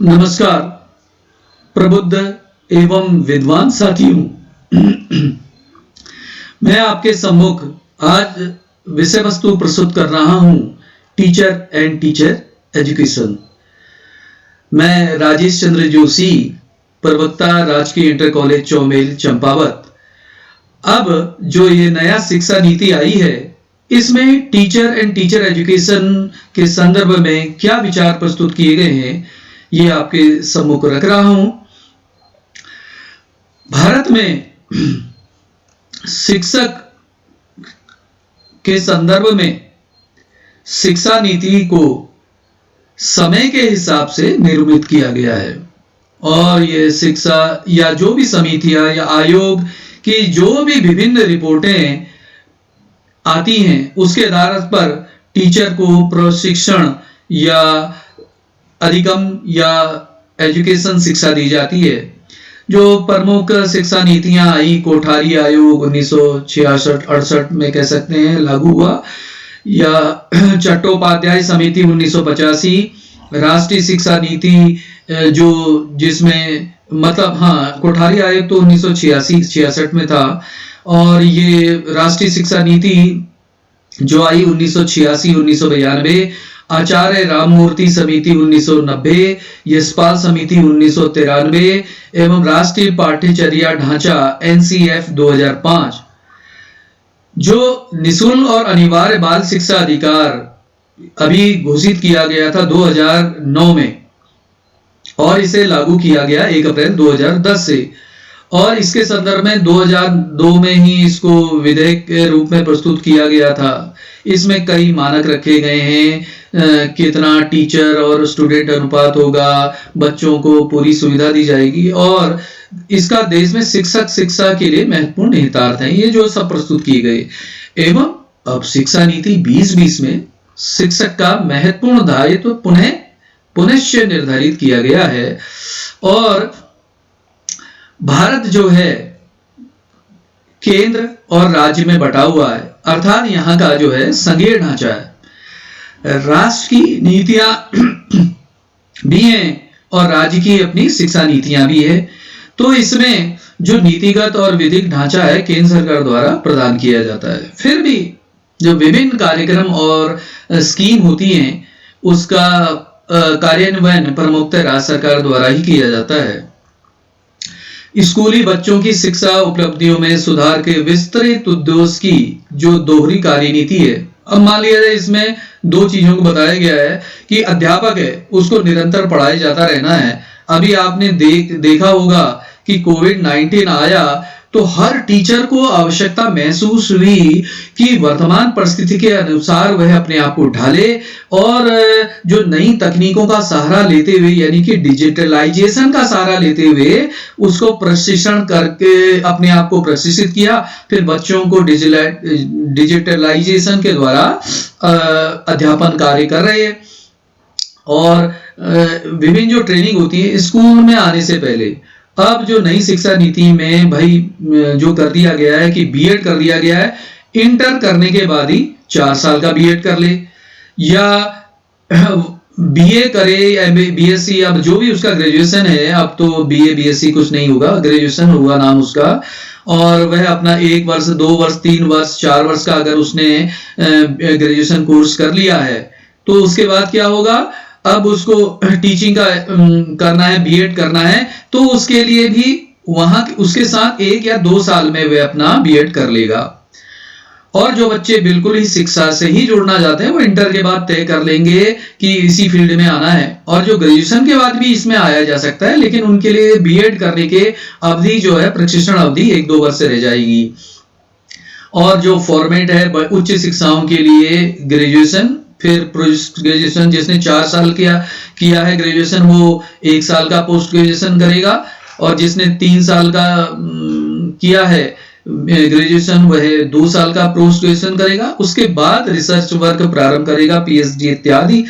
नमस्कार प्रबुद्ध एवं विद्वान साथियों। मैं आपके सम्मुख आज विषय वस्तु प्रस्तुत कर रहा हूं टीचर एंड टीचर एजुकेशन। मैं राजेश चंद्र जोशी, प्रवक्ता, राजकीय इंटर कॉलेज चौमेल चंपावत। अब जो ये नया शिक्षा नीति आई है, इसमें टीचर एंड टीचर एजुकेशन के संदर्भ में क्या विचार प्रस्तुत किए गए हैं, ये आपके सम्मुख रख रहा हूं। भारत में शिक्षक के संदर्भ में शिक्षा नीति को समय के हिसाब से निर्मित किया गया है और ये शिक्षा या जो भी समितियां या आयोग की जो भी विभिन्न रिपोर्टें आती हैं, उसके आधार पर टीचर को प्रशिक्षण या अधिगम या एजुकेशन शिक्षा दी जाती है। जो प्रमुख शिक्षा नीतियां आई, कोठारी आयोग 1966-68 में कह सकते हैं लागू हुआ, या चट्टोपाध्याय समिति 1985, राष्ट्रीय शिक्षा नीति जो जिसमें कोठारी आयोग तो 1986-66 में था, और ये राष्ट्रीय शिक्षा नीति जो आई 1986-1992, आचार्य राममूर्ति समिति 1990, यशपाल समिति 1993 एवं राष्ट्रीय पाठ्यचर्या ढांचा NCF 2005। जो निःशुल्क और अनिवार्य बाल शिक्षा अधिकार अभी घोषित किया गया था 2009 में, और इसे लागू किया गया 1 अप्रैल 2010 से, और इसके संदर्भ में 2002 में ही इसको विधेयक के रूप में प्रस्तुत किया गया था। इसमें कई मानक रखे गए हैं, कितना टीचर और स्टूडेंट अनुपात होगा, बच्चों को पूरी सुविधा दी जाएगी, और इसका देश में शिक्षक शिक्षा के लिए महत्वपूर्ण निहितार्थ हैं, ये जो सब प्रस्तुत किए गए। एवं अब शिक्षा नीति 2020 में शिक्षक का महत्वपूर्ण दायित्व पुनश्च निर्धारित किया गया है। और भारत जो है केंद्र और राज्य में बटा हुआ है, अर्थात यहाँ का जो है संघीय ढांचा है। राष्ट्र की नीतियां भी हैं और राज्य की अपनी शिक्षा नीतियां भी है। तो इसमें जो नीतिगत और विधिक ढांचा है केंद्र सरकार द्वारा प्रदान किया जाता है। फिर भी जो विभिन्न कार्यक्रम और स्कीम होती हैं, उसका कार्यान्वयन प्रमुखतः राज्य सरकार द्वारा ही किया जाता है। स्कूली बच्चों की शिक्षा उपलब्धियों में सुधार के विस्तृत उद्देश्य की जो दोहरी कार्यनीति है। अब मान लिया जाए इसमें दो चीजों को बताया गया है कि अध्यापक है, उसको निरंतर पढ़ाया जाता रहना है। अभी आपने देखा होगा कि कोविड-19 आया तो हर टीचर को आवश्यकता महसूस हुई कि वर्तमान परिस्थिति के अनुसार वह अपने आप को ढाले और जो नई तकनीकों का सहारा लेते हुए, यानी कि डिजिटलाइजेशन का सहारा लेते हुए, उसको प्रशिक्षण करके अपने आप को प्रशिक्षित किया। फिर बच्चों को डिजिटलाइजेशन के द्वारा अध्यापन कार्य कर रहे हैं। और विभिन्न जो ट्रेनिंग होती है स्कूल में आने से पहले, अब जो नई शिक्षा नीति में भाई जो कर दिया गया है कि बीएड कर दिया गया है, इंटर करने के बाद ही 4 साल का बीएड कर ले या बीए करे या बीएससी, अब जो भी उसका ग्रेजुएशन है, अब तो बीए बीएससी कुछ नहीं होगा, ग्रेजुएशन होगा नाम उसका। और वह अपना 1 वर्ष 2 वर्ष 3 वर्ष 4 वर्ष का अगर उसने ग्रेजुएशन कोर्स कर लिया है, तो उसके बाद क्या होगा, अब उसको टीचिंग का करना है, बीएड करना है, तो उसके लिए भी वहां उसके साथ 1 या 2 साल में वह अपना बीएड कर लेगा। और जो बच्चे बिल्कुल ही शिक्षा से ही जुड़ना चाहते हैं, वो इंटर के बाद तय कर लेंगे कि इसी फील्ड में आना है। और जो ग्रेजुएशन के बाद भी इसमें आया जा सकता है, लेकिन उनके लिए बीएड करने के अवधि जो है, प्रशिक्षण अवधि 1-2 वर्ष से रह जाएगी। और जो फॉर्मेट है उच्च शिक्षाओं के लिए ग्रेजुएशन, फिर पोस्ट ग्रेजुएशन, जिसने 4 साल किया है ग्रेजुएशन, वो 1 साल का पोस्ट ग्रेजुएशन करेगा, और जिसने 3 साल का किया है ग्रेजुएशन, वह 2 साल का पोस्ट ग्रेजुएशन करेगा। उसके बाद रिसर्च वर्क प्रारंभ करेगा, पीएचडी इत्यादि।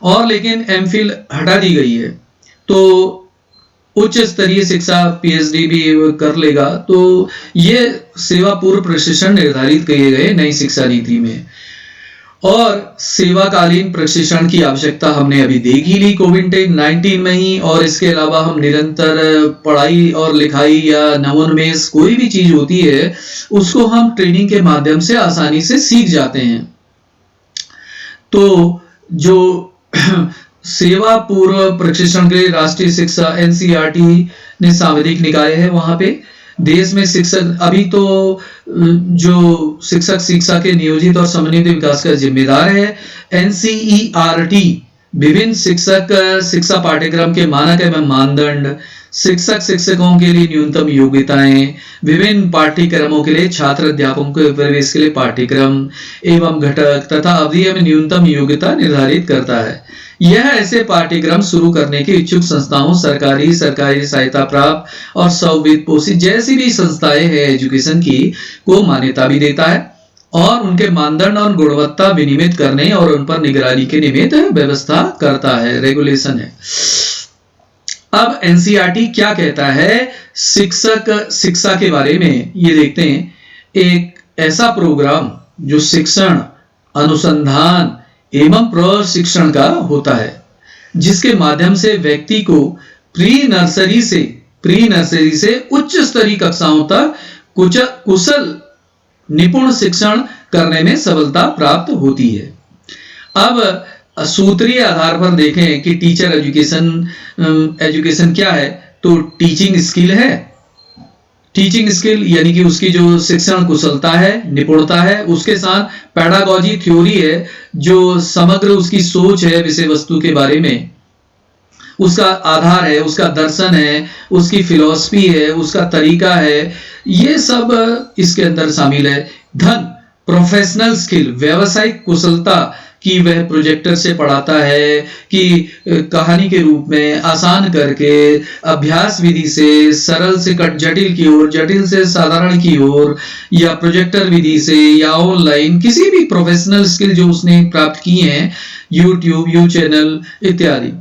और लेकिन एमफिल हटा दी गई है, तो उच्च स्तरीय शिक्षा पीएचडी भी कर लेगा। तो ये सेवा पूर्व प्रशिक्षण निर्धारित किए गए नई शिक्षा नीति में। और सेवाकालीन प्रशिक्षण की आवश्यकता हमने अभी देख ही ली कोविड-19 में ही। और इसके अलावा हम निरंतर पढ़ाई और लिखाई या नवोन्मेष कोई भी चीज होती है उसको हम ट्रेनिंग के माध्यम से आसानी से सीख जाते हैं। तो जो सेवा पूर्व प्रशिक्षण के लिए राष्ट्रीय शिक्षा NCERT ने सांविधिक निकाय है, वहां पे देश में शिक्षक अभी तो जो शिक्षक शिक्षा के नियोजित और समन्वित विकास का जिम्मेदार है। NCERT विभिन्न शिक्षक शिक्षा पाठ्यक्रम के मानक एवं मानदंड, शिक्षक शिक्षकों के लिए न्यूनतम योग्यताएं, विभिन्न पाठ्यक्रमों के लिए छात्र अध्यापकों के प्रवेश के लिए पाठ्यक्रम एवं घटक तथा अवधि एवं न्यूनतम योग्यता निर्धारित करता है। यह ऐसे पाठ्यक्रम शुरू करने के इच्छुक संस्थाओं, सरकारी सहायता प्राप्त और स्ववित्त पोषित जैसी भी संस्थाएं हैं एजुकेशन की को मान्यता भी देता है और उनके मानदंड और गुणवत्ता विनियमित करने और उन पर निगरानी के निमित्त व्यवस्था करता है, रेगुलेशन है। अब NCERT क्या कहता है शिक्षक शिक्षा के बारे में, ये देखते हैं। एक ऐसा प्रोग्राम जो शिक्षण, अनुसंधान एवं प्रशिक्षण का होता है, जिसके माध्यम से व्यक्ति को प्री नर्सरी से उच्च स्तरीय कक्षाओं तक कुशल निपुण शिक्षण करने में सफलता प्राप्त होती है। अब सूत्रीय आधार पर देखें कि टीचर एजुकेशन क्या है, तो टीचिंग स्किल है। टीचिंग स्किल यानी कि उसकी जो शिक्षण कुशलता है, निपुणता है, उसके साथ पेडागॉजी थ्योरी है, जो समग्र उसकी सोच है विषय वस्तु के बारे में, उसका आधार है, उसका दर्शन है, उसकी फिलॉसफी है, उसका तरीका है, ये सब इसके अंदर शामिल है। धन, प्रोफेशनल स्किल, व्यावसायिक कुशलता कि वह प्रोजेक्टर से पढ़ाता है कि कहानी के रूप में आसान करके, अभ्यास विधि से सरल से जटिल की ओर, जटिल से साधारण की ओर, या प्रोजेक्टर विधि से या ऑनलाइन किसी भी प्रोफेशनल स्किल जो उसने प्राप्त किए हैं, यूट्यूब, यू चैनल इत्यादि।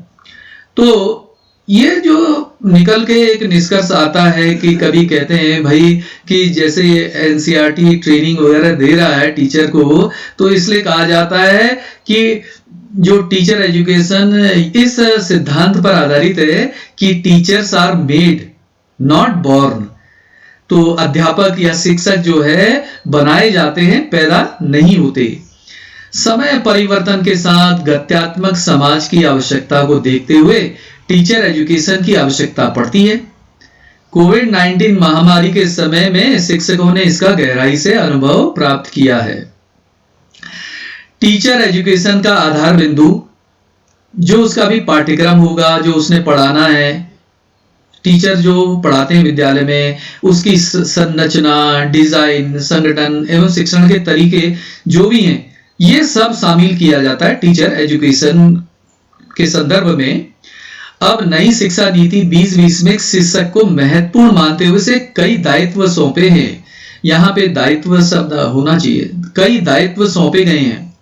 तो ये जो निकल के एक निष्कर्ष आता है कि कभी कहते हैं भाई कि जैसे NCERT ट्रेनिंग वगैरह दे रहा है टीचर को, तो इसलिए कहा जाता है कि जो टीचर एजुकेशन इस सिद्धांत पर आधारित है कि teachers are made not born. तो अध्यापक या शिक्षक जो है बनाए जाते हैं, पैदा नहीं होते। समय परिवर्तन के साथ गत्यात्मक समाज की आवश्यकता को देखते हुए टीचर एजुकेशन की आवश्यकता पड़ती है। कोविड-19 महामारी के समय में शिक्षकों ने इसका गहराई से अनुभव प्राप्त किया है। टीचर एजुकेशन का आधार बिंदु जो उसका भी पाठ्यक्रम होगा, जो उसने पढ़ाना है, टीचर जो पढ़ाते हैं विद्यालय में, उसकी संरचना, डिजाइन, संगठन एवं शिक्षण के तरीके जो भी हैं, ये सब शामिल किया जाता है टीचर एजुकेशन के संदर्भ में। अब नई शिक्षा नीति 2020 में शिक्षक को महत्वपूर्ण मानते हुए से कई दायित्व सौंपे हैं। यहाँ पे दायित्व शब्द होना चाहिए, कई दायित्व सौंपे गए हैं।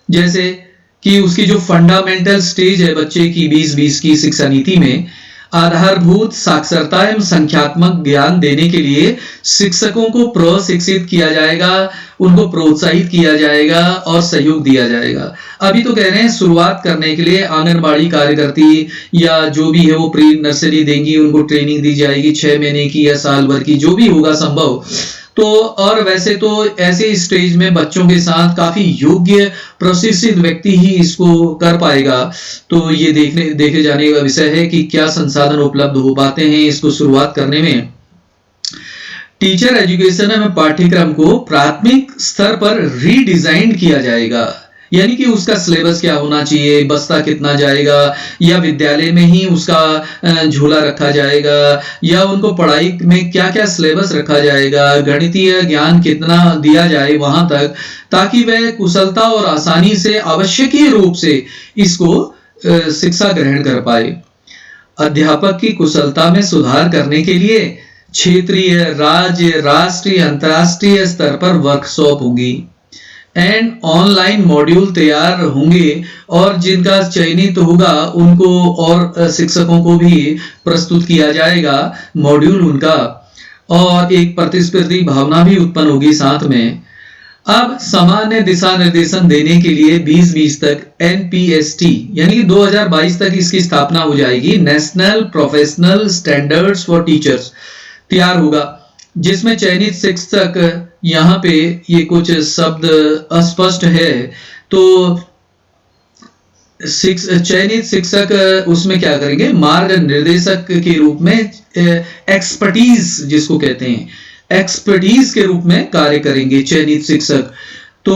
जैसे कि उसकी जो फंडामेंटल स्टेज है बच्चे की 2020 की शिक्षा नीति में, आधारभूत साक्षरता एवं संख्यात्मक ज्ञान देने के लिए शिक्षकों को प्रशिक्षित किया जाएगा, उनको प्रोत्साहित किया जाएगा और सहयोग दिया जाएगा। अभी तो कह रहे हैं शुरुआत करने के लिए आंगनबाड़ी कार्यकर्ती या जो भी है वो प्री नर्सरी देंगी, उनको ट्रेनिंग दी जाएगी 6 महीने की या साल भर की, जो भी होगा संभव। तो और वैसे तो ऐसे स्टेज में बच्चों के साथ काफी योग्य प्रशिक्षित व्यक्ति ही इसको कर पाएगा। तो ये देखे जाने का विषय है कि क्या संसाधन उपलब्ध हो पाते हैं इसको शुरुआत करने में। टीचर एजुकेशन में पाठ्यक्रम को प्राथमिक स्तर पर रीडिजाइन किया जाएगा, यानी कि उसका सिलेबस क्या होना चाहिए, बस्ता कितना जाएगा, या विद्यालय में ही उसका झोला रखा जाएगा, या उनको पढ़ाई में क्या क्या सिलेबस रखा जाएगा, गणितीय ज्ञान कितना दिया जाए वहां तक, ताकि वह कुशलता और आसानी से आवश्यकीय रूप से इसको शिक्षा ग्रहण कर पाए। अध्यापक की कुशलता में सुधार करने के लिए क्षेत्रीय, राज्य, राष्ट्रीय, अंतर्राष्ट्रीय स्तर पर वर्कशॉप होंगी एंड ऑनलाइन मॉड्यूल तैयार होंगे, और जिनका चयनित होगा उनको और शिक्षकों को भी प्रस्तुत किया जाएगा मॉड्यूल उनका, और एक प्रतिस्पर्धी भावना भी उत्पन्न होगी साथ में। अब सामान्य दिशा निर्देशन देने के लिए 2020 तक NPST यानी कि 2022 तक इसकी स्थापना हो जाएगी, national professional standards for teachers तैयार होगा, जिसमें चयनित शिक्षक, यहाँ पे ये कुछ शब्द अस्पष्ट है, तो चयनित शिक्षक उसमें क्या करेंगे, मार्ग निर्देशक के रूप में एक्सपर्टीज जिसको कहते हैं, एक्सपर्टीज के रूप में कार्य करेंगे चयनित शिक्षक। तो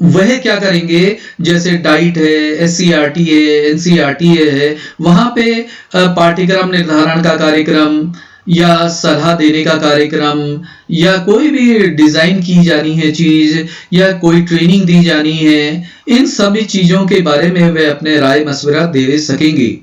वह क्या करेंगे, जैसे डाइट है, SCERT है, NCERT है, वहां पे पाठ्यक्रम निर्धारण का कार्यक्रम या सलाह देने का कार्यक्रम या कोई भी डिजाइन की जानी है चीज या कोई ट्रेनिंग दी जानी है, इन सभी चीजों के बारे में वे अपने राय मशवरा दे सकेंगे।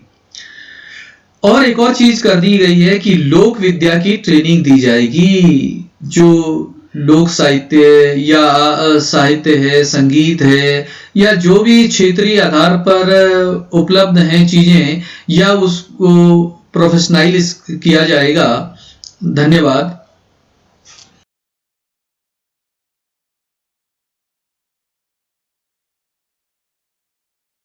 और एक और चीज कर दी गई है कि लोक विद्या की ट्रेनिंग दी जाएगी, जो लोक साहित्य या साहित्य है, संगीत है, या जो भी क्षेत्रीय आधार पर उपलब्ध हैं चीजें, या उसको प्रोफेशनलाइज किया जाएगा। धन्यवाद।